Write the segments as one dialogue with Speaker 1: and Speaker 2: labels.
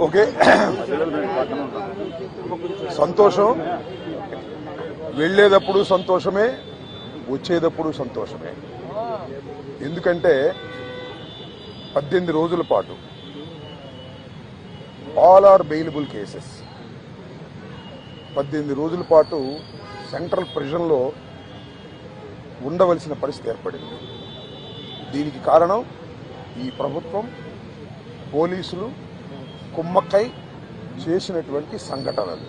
Speaker 1: Okay, సంతోషం. వెళ్ళేటప్పుడు సంతోషమే, వచ్చేటప్పుడు సంతోషమే. ఎందుకంటే 18 రోజుల పాటు ఆల్ ఆర్ బెయిలబుల్ కేసెస్ 18 రోజుల పాటు సెంట్రల్ ప్రిజన్లో ఉండవలసిన పరిస్థితి ఏర్పడింది. దీనికి కారణం ఈ ప్రభుత్వం, పోలీసులు కుమ్మక్కై చేసినటువంటి సంఘటనలు.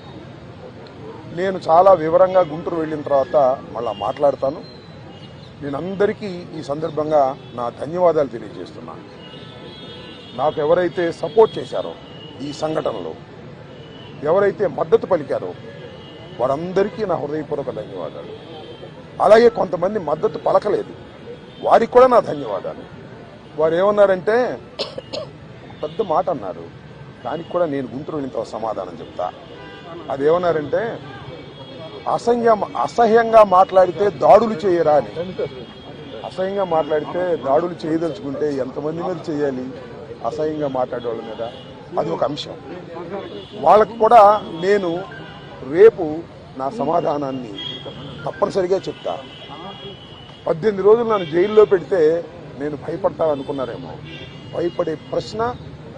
Speaker 1: నేను చాలా వివరంగా గుంటూరు వెళ్ళిన తర్వాత మళ్ళా మాట్లాడతాను. నేను అందరికీ ఈ సందర్భంగా నా ధన్యవాదాలు తెలియజేస్తున్నాను. నాకు ఎవరైతే సపోర్ట్ చేశారో ఈ సంఘటనలో, ఎవరైతే మద్దతు పలికారో వారందరికీ నా హృదయపూర్వక ధన్యవాదాలు. అలాగే కొంతమంది మద్దతు పలకలేదు, వారికి కూడా నా ధన్యవాదాలు. వారు ఏమన్నారంటే పెద్ద మాట అన్నారు, దానికి కూడా నేను గుంటూరు వెళ్ళిన సమాధానం చెప్తా. అదేమన్నారంటే అసహ్యంగా మాట్లాడితే దాడులు చేయరా అని. అసహ్యంగా మాట్లాడితే దాడులు చేయదలుచుకుంటే ఎంతమంది మీద చేయాలి? అసహ్యంగా మాట్లాడే వాళ్ళ మీద. అది ఒక అంశం. వాళ్ళకు కూడా నేను రేపు నా సమాధానాన్ని తప్పనిసరిగా చెప్తా. 18 రోజులు నన్ను జైల్లో పెడితే నేను భయపడతాననుకున్నారేమో. భయపడే ప్రశ్న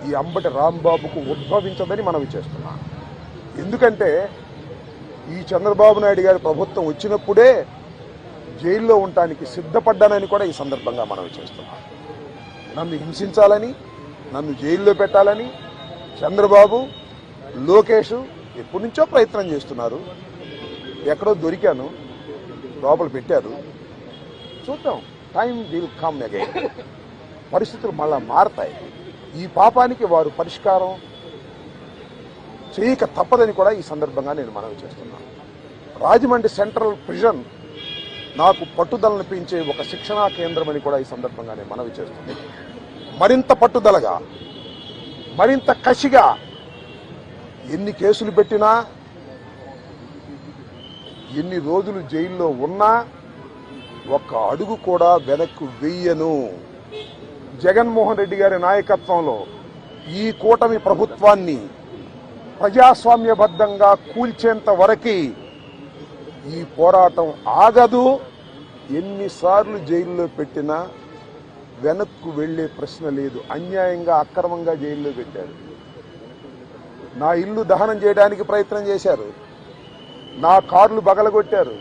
Speaker 1: ఈ అంబటి రాంబాబుకు ఉద్భవించదని మనవి చేస్తున్నా. ఎందుకంటే ఈ చంద్రబాబు నాయుడు గారి ప్రభుత్వం వచ్చినప్పుడే జైల్లో ఉండటానికి సిద్ధపడ్డానని కూడా ఈ సందర్భంగా మనవి చేస్తున్నా. నన్ను హింసించాలని, నన్ను జైల్లో పెట్టాలని చంద్రబాబు, లోకేష్ ఎప్పటి నుంచో ప్రయత్నం చేస్తున్నారు. ఎక్కడో దొరికాను, లోపల పెట్టారు. చూద్దాం, టైం విల్ కమ్ అగైన్. పరిస్థితులు మళ్ళా మారతాయి. ఈ పాపానికి వారు పరిష్కారం చేయక తప్పదని కూడా ఈ సందర్భంగా నేను మనవి చేస్తున్నాను. రాజమండ్రి సెంట్రల్ ప్రిజన్ నాకు పట్టుదలను పెంచే ఒక శిక్షణా కేంద్రం అని కూడా ఈ సందర్భంగా నేను మనవి చేస్తున్నాను. మరింత పట్టుదలగా, మరింత కసిగా ఎన్ని కేసులు పెట్టినా, ఎన్ని రోజులు జైల్లో ఉన్నా ఒక్క అడుగు కూడా వెనక్కు వెయ్యను. జగన్మోహన్ రెడ్డి గారి నాయకత్వంలో ఈ కూటమి ప్రభుత్వాన్ని ప్రజాస్వామ్యబద్ధంగా కూల్చేంత వరకు ఈ పోరాటం ఆగదు. ఎన్నిసార్లు జైల్లో పెట్టినా వెనక్కు వెళ్లే ప్రశ్న లేదు. అన్యాయంగా, అక్రమంగా జైల్లో పెట్టారు. నా ఇల్లు దహనం చేయడానికి ప్రయత్నం చేశారు, నా కార్లు బగలగొట్టారు,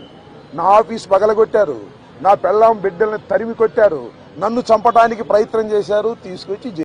Speaker 1: నా ఆఫీస్ బగలగొట్టారు, నా పెళ్ళాం బిడ్డల్ని తరిమి కొట్టారు, నన్ను చంపడానికి ప్రయత్నం చేశారు, తీసుకొచ్చి